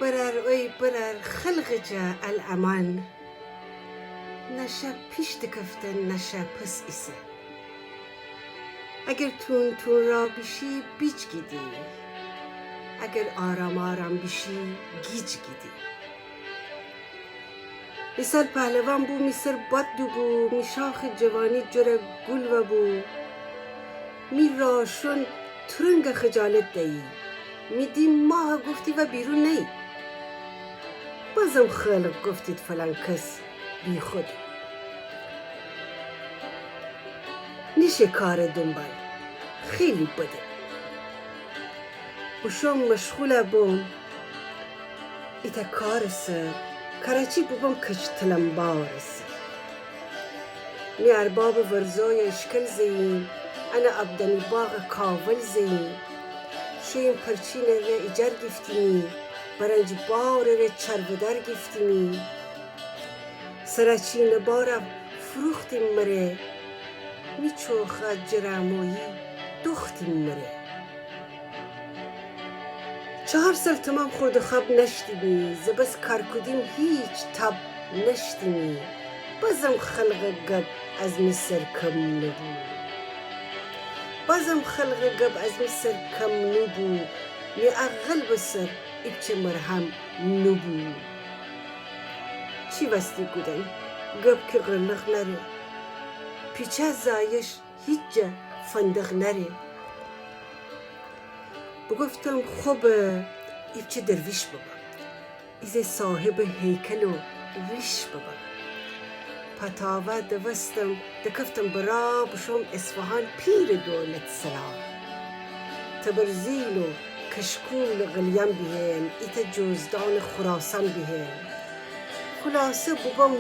برر خلق جا الامان نشه پیش دکفتن نشه پس ایسه اگر تون را بشی بیچ گیدی اگر آرام بشی گیج گیدی مثال پهلوان بو میسر باد بو می شاخ جوانی جره گل و بو می راشون ترنگ خجالت دهی می دی ماه گفتی و بیرون نی بازم خلق گفتید فلان کس بی خود نیشه کار دنبال خیلی بده بشم مشغول بوم ایتا کار سر کارچی بوم کچ تلمبار سر می ارباب ورزای اشکل زیین انا ابدنی باغ کاول زیین شویم پرچین ره ایجار گفتیمی برنج بار ره چربدر گفتیمی سرچین بارا فروختیم مره می چوخه جرامویی دختیم مره 4 سال تمام خورد خواب نشتیمی زبس کار کدیم هیچ تب نشتیمی بازم خلق گب از مصر کم نبو بازم خلق گب از مصر کم نبو می اغل بسر ایچه مرهم نبو چی وستی گودن گب که غلق نره پیچه زایش هیچ جا فندق نره بگفتم خوب ایچه درویش بابا ایزه صاحب هیکل و ریش بابا پتاوه دوستم دکفتم برا بشم اصفهان پیر دولت سرا تبرزیل و کشکول غلیان بهم ایت جزدان خراسان بهم خلاصه بگم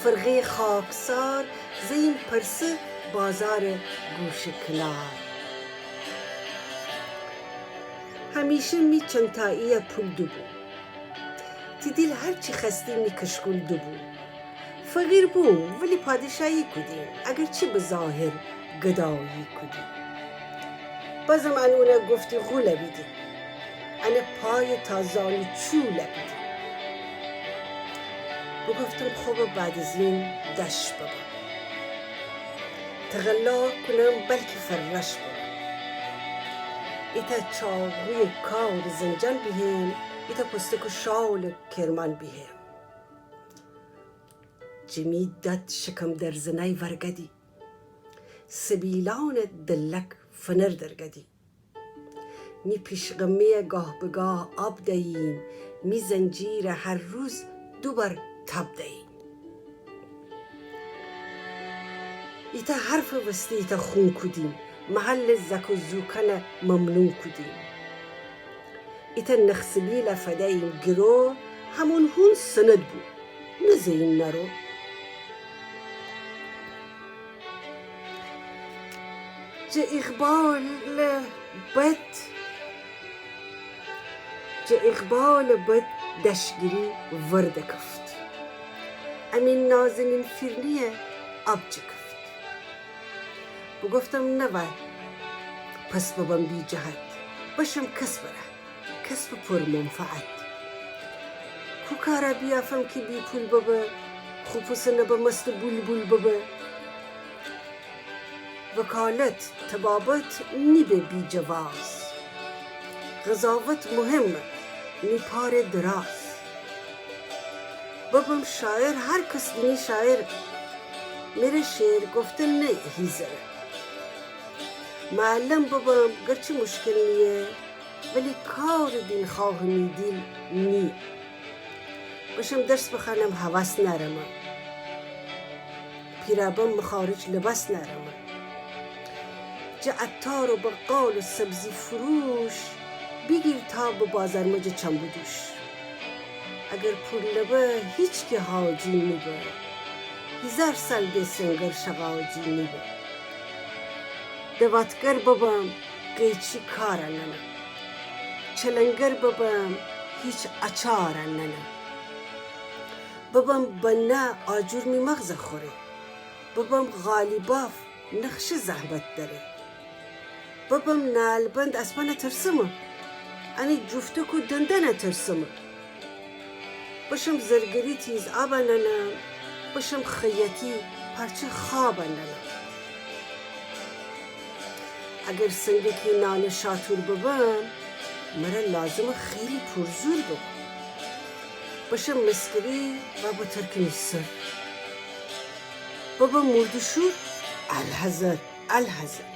فرقه خاکسار زین پرسه بازار گوش کنار همیشه می چنتایی پول دبو تی دیل هرچی خستی می کشکول دبو فقیر بوم ولی پادشاهی کدیم اگرچه به ظاهر گدایی کدیم بازم انونه گفتی غوله بیدیم انه پای تازانی چوله بیدیم بگفتم خوب بعد از این دش بابا تغلا کنم بلکه فرش بابا ایتا چاقوی کار زنجان بهم ایتا پستک و شال کرمان بهم جمی داد شکم در زنای ورگدی سبیلان دلک فنر درگدی می پیشغمه گاه به گاه آب دهیم می زنجیر هر روز 2 بار تب دهیم ایتا حرف وستی ایتا خون کدیم محل زک و زوکن ممنون کدیم ایتا نخسبیل فدهیم گرو همون هون سند بود نزین نرو جه اقبال بد دشگیری ورد کفت امین نازنین فرنیه آبچه کفت بگفتم نوه پس بابم بی جهت باشم کسب پر منفعت کو کارا بیافم که بی پول بابه خوبوسه نبا مست بول بابه وکالت تبابت نیبه بی جواز غذاوت مهمه نی پار دراز بابم شاعر هر کس دینی شاعر میره شعر گفتن نه هیزره معلم بابام گرچه مشکل نیه ولی کار دین خواه میدیل نی باشم درس بخوانم حواس نرمه پیرابم مخارج لباس نرمه جا عطار و بقال و سبزی فروش بگیر تا به بازار مجا چنبودوش اگر پول نبه هیچ که حاجی نیبه 1000 سال به سنگر شغاجی نیبه دواتگر بابام قیچی کارا ننه چلنگر بابام هیچ اچارا ننه بابام بنا آجور می مغز خوره بابام غالیباف نقش زحمت داره بابام نالبند اسپانه ترسمه انی جفته کو دنده نترسم باشم زرگری تیز آبننم باشم خیاطی پرچه خوابننم اگر سنگکی نان شاتور ببم مرا لازم خیلی پرزور ببم باشم مسکری و با ترکنی سر بابا مردشور الحذر الحذر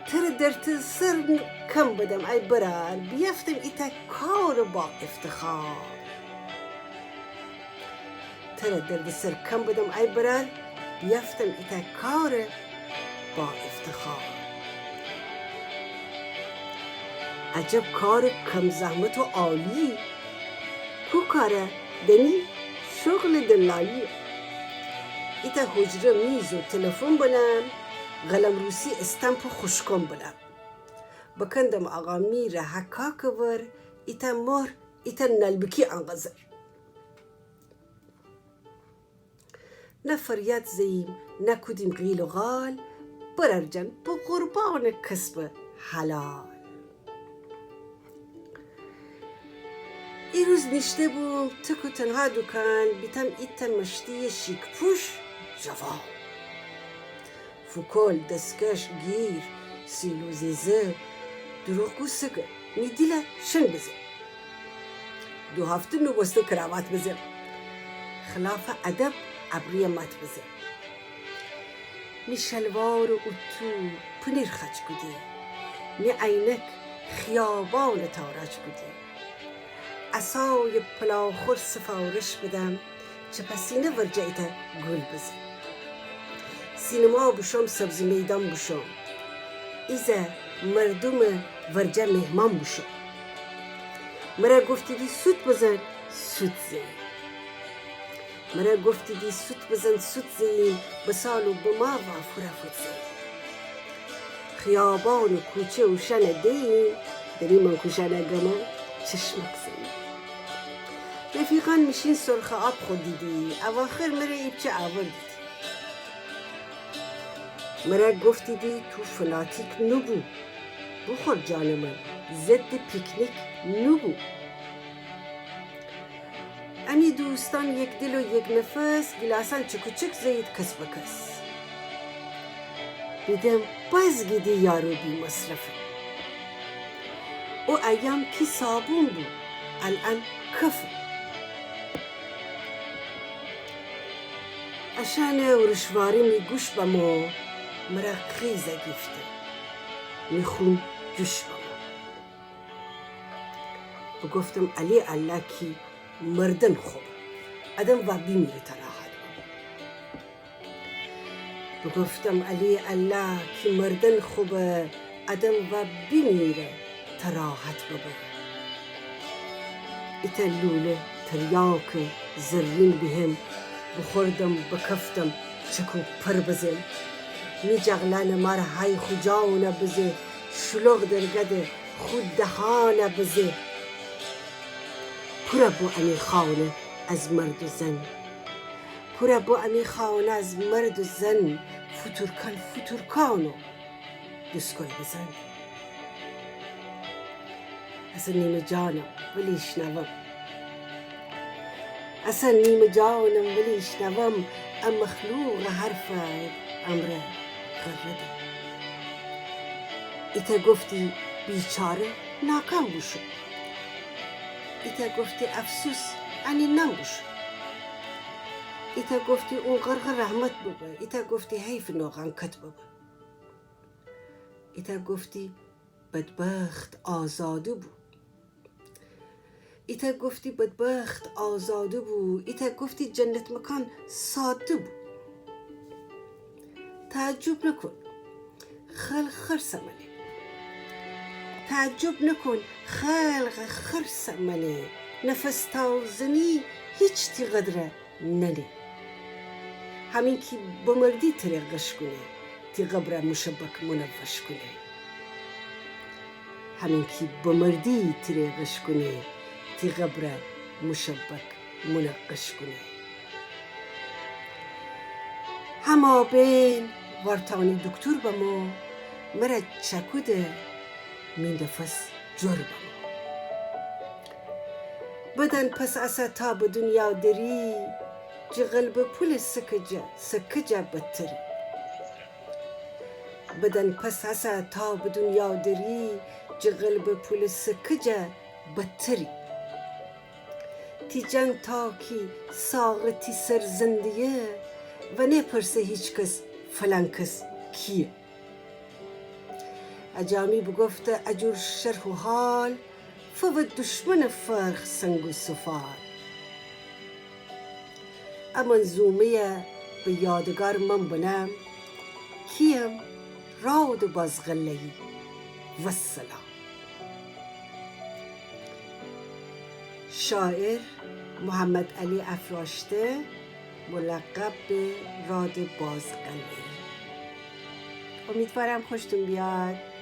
تر درت سر کم بدم ای برار بیفتم ایتا کار با افتخار تر درد سر کم بدم ای برار بیفتم ایتا کار با افتخار عجب کار کم زحمت و عالی کو کاره دنی شغل دلالی ایتا حجره میز و تلفن بلم قلم روسی استمپ و خوشکن بلم بکندم آقا میره حکا کور ایتا مر ایتا نلبکی انقذر نه فریاد زیم نه کدیم قیل و غال بررجن با قربان کسب حلال ای روز نشته بوم تک و تنها دکان بیتم ایتا مشتی شیک پوش جوان فکل دستکش گیر سیلو زیزه دروغگو سگه می دیله شن بزه 2 هفته نوبسته کراوات بزه خلاف ادب ابری مات بزه می شلوار و اتو پنیر خچ کده می عینک خیابان تاراج کده عصای پلاخور سفارش بدم چه پسینه ورجایته گل بزه سینما بشم سبزی میدان بشم ایزه مردم ورجه مهمان بشم مرا گفتی دی سوت بزن سوت زین مرا گفتی دی سوت بزن سوت زین بسال و بما و فرافت زین خیابان و کوچه و شن دین دری من کشنه گما چشمک زین رفیقان میشین سرخ آب خود دیدی اواخر مرا ایبچه آوردی مرا گفتی دی تو فناتیک نبو بخور جان من ضد پیکنیک نبو امی دوستان یک دل و یک نفس گلاسان چکوچک زید کس بکس دیدم باز گیدی یارو بی مصرفه او ایام کی صابون بود الان کفه عشان ورشواری می گوش بمو مرا خیزه گفته میخون جوش بگفتم علی الله کی مردن خوب ادم و بیمیره تراحت بگفتم علی الله کی مردن خوب ادم و بیمیره تراحت ببر ایتا لوله تریاک زرین بهم بخوردم بکفتم چکو پر بزن می جغلان مار های خجاونه بزه شلوغ درگده خود دهانه بزه پره بو امی خانه از مرد و زن پره بو امی خانه از مرد و زن فتورکانو دسکل بزن اصلا نیمه جانم ولی شنوم اصلا نیمه جانم ولی شنوم ام مخلوق حرفت امره غرده ایتا گفتی بیچاره ناکام بشو ایتا گفتی افسوس انی نم بشو ایتا گفتی اون غرق رحمت ببه ایتا گفتی حیف نوغان کت ببه ایتا گفتی بدبخت آزاده بود ایتا گفتی بدبخت آزاده بود ایتا گفتی جنت مکان ساده بود تعجب نکن خلق خرسه منه تعجب نکن خلق خرسه منه نفس تازنی هیچ تی قدره ننه همین که بمردی طریقش کنه تی قبره مشبک منوش کنه همین که بمردی طریقش کنه تی قبره مشبک منقش کنه هما بین وارتانی دکتر بمو مرا چکوده می نفس جربم بدن پس اسا تا به دنیا دری جغل به پول سکجه بتری بدن پس اسا تا به دنیا دری جغل به پول سکجه بتری تی جنگ تا کی ساغتی سر زندیه و نپرسه هیچ کس فلان کس کیه اجامی بگفته اجور شرح و حال فود دشمن فرخ سنگ و سفال اما زومه به یادگار من بنم کیم راد بازغلهی و السلام. شاعر محمد علی افراشته ملقب به راد بازغلهی. امیدوارم خوشتون بیاد.